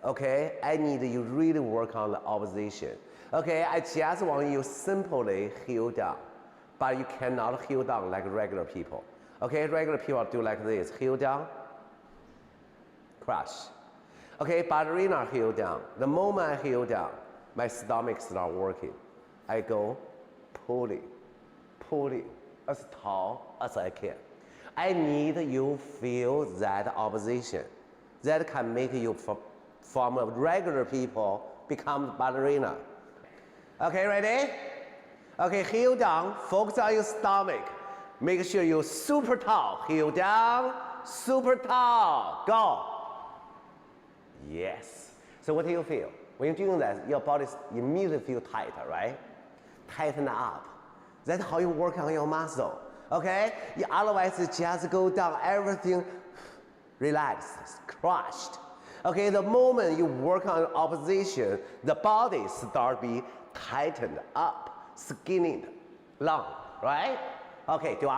okay, I need you really work on the opposition. Okay, I just want you simply heel down, but you cannot heel down like regular people. Okay, regular people do like this, heel down, crush. Okay, ballerina heel down. The moment I heel down, my stomach starts working. I go pulling, pulling as tall as I can. I need you feel that opposition. That can make you from a regular people become ballerina. Okay, ready? Okay, heel down, focus on your stomach. Make sure you're super tall. Heel down, super tall. Go. Yes. So what do you feel? When you're doing that, your body immediately feels tighter, right? Tighten up. That's how you work on your muscle. Okay? Otherwise, you just go down, everything relaxed, crushed. Okay, the moment you work on opposition, the body starts to be tightened up, skinny, long, right? Okay, do I